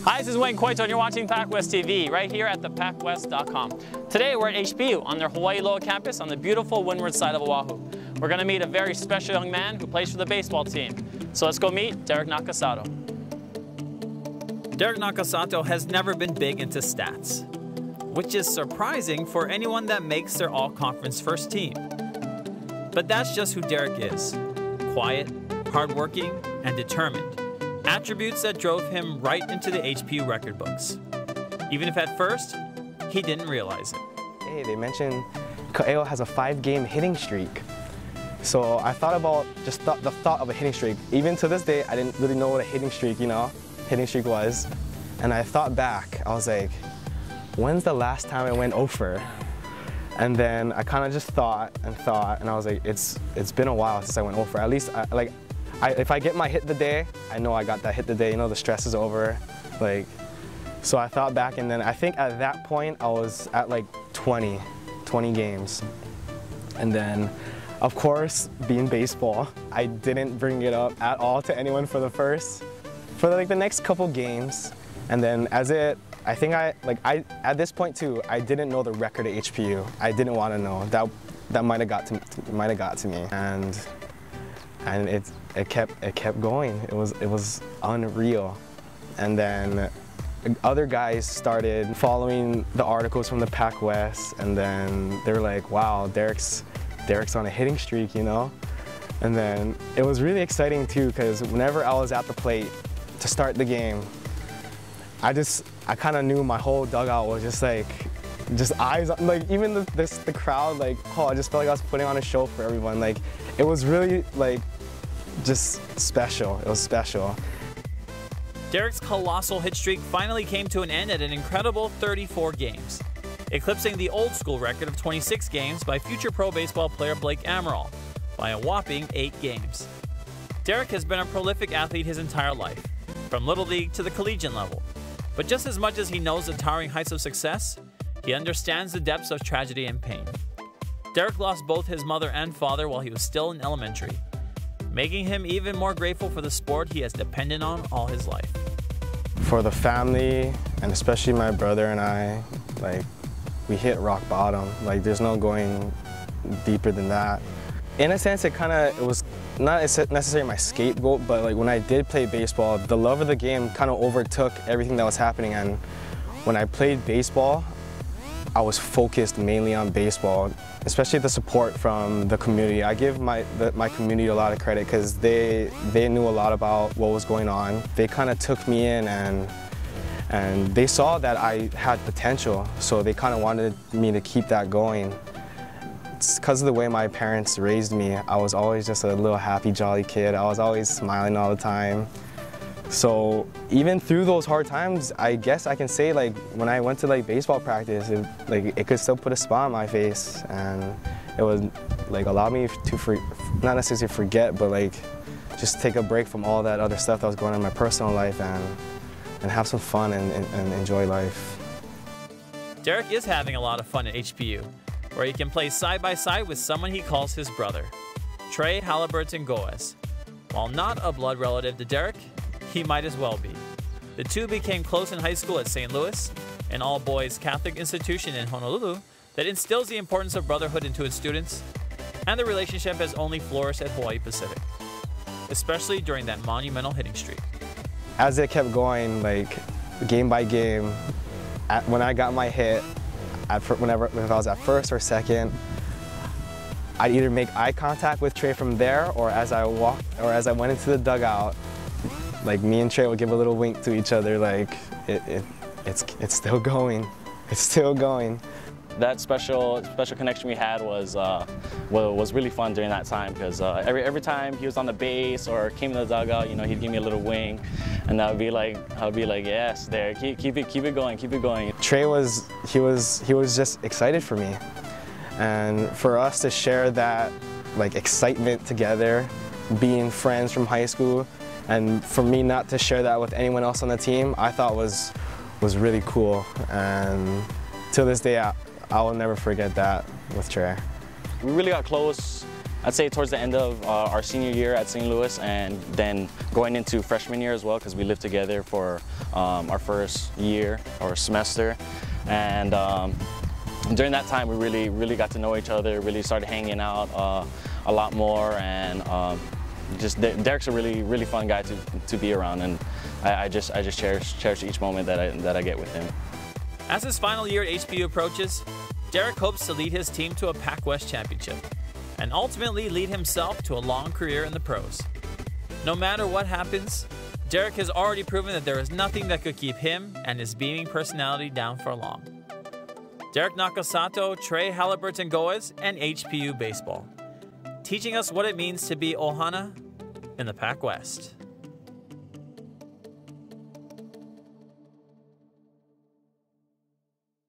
Hi, this is Wayne Coito and you're watching PacWest TV right here at thepacwest.com. Today we're at HBU on their Hawaii Loa campus on the beautiful windward side of Oahu. We're going to meet a very special young man who plays for the baseball team. So let's go meet Derek Nakasato. Derek Nakasato has never been big into stats, which is surprising for anyone that makes their all-conference first team. But that's just who Derek is. Quiet, hardworking, and determined. Attributes that drove him right into the HPU record books. Even if at first, he didn't realize it. Hey, they mentioned Ka'eo has a 5-game hitting streak. So I thought about the thought of a hitting streak. Even to this day, I didn't really know what a hitting streak was. And I thought back, I was like, when's the last time I went over? And then I kind of just thought, and I was like, it's been a while since I went over. At least, if I get my hit the day, I know I got that hit the day, the stress is over. So I thought back, and then I think at that point, I was at like 20 games. And then, of course, being baseball, I didn't bring it up at all to anyone for the next couple games. And then at this point too, I didn't know the record at HPU. I didn't want to know. That might have got to me. And it kept going. It was unreal. And then other guys started following the articles from the PacWest, and then they were like, wow, Derek's on a hitting streak, And then it was really exciting too, because whenever I was at the plate to start the game, I kind of knew my whole dugout was just eyes on, even the crowd, I just felt like I was putting on a show for everyone. It was really just special. It was special. Derek's colossal hit streak finally came to an end at an incredible 34 games, eclipsing the old school record of 26 games by future pro baseball player Blake Amaral by a whopping 8 games. Derek has been a prolific athlete his entire life, from Little League to the collegiate level. But just as much as he knows the towering heights of success, he understands the depths of tragedy and pain. Derek lost both his mother and father while he was still in elementary, making him even more grateful for the sport he has depended on all his life. For the family, and especially my brother and I, we hit rock bottom. There's no going deeper than that. In a sense, it was not necessarily my scapegoat, but when I did play baseball, the love of the game kind of overtook everything that was happening. And when I played baseball, I was focused mainly on baseball, especially the support from the community. I give my community a lot of credit because they knew a lot about what was going on. They kind of took me in and they saw that I had potential, so they kind of wanted me to keep that going. It's because of the way my parents raised me. I was always just a little happy, jolly kid. I was always smiling all the time. So even through those hard times, I guess I can say when I went to baseball practice, it could still put a smile on my face, and it would allow me to not necessarily forget, but just take a break from all that other stuff that was going on in my personal life and have some fun and enjoy life. Derek is having a lot of fun at HPU, where he can play side by side with someone he calls his brother, Trey Halliburton Goes. While not a blood relative to Derek, he might as well be. The two became close in high school at St. Louis, an all-boys Catholic institution in Honolulu that instills the importance of brotherhood into its students, and the relationship has only flourished at Hawaii Pacific, especially during that monumental hitting streak. As it kept going, game by game, when I got my hit, if I was at first or second, I'd either make eye contact with Trey from there, or as I went into the dugout, me and Trey would give a little wink to each other, it's still going, it's still going. That special connection we had was really fun during that time, because every time he was on the base or came in the dugout, he'd give me a little wink, and I would be like, yes, there, keep it going. Trey was just excited for me, and for us to share that excitement together, being friends from high school, and for me not to share that with anyone else on the team, I thought was really cool. And to this day, I will never forget that with Trey. We really got close I'd say towards the end of our senior year at St. Louis, and then going into freshman year as well, because we lived together for our first year or semester. And during that time, we really got to know each other, really started hanging out a lot more, and just Derek's a really fun guy to be around, and I just cherish each moment that I get with him. As his final year at HBU approaches, Derek hopes to lead his team to a Pac-West championship and ultimately lead himself to a long career in the pros. No matter what happens, Derek has already proven that there is nothing that could keep him and his beaming personality down for long. Derek Nakasato, Trey Halliburton Goes, and HBU Baseball, teaching us what it means to be Ohana in the Pac-West.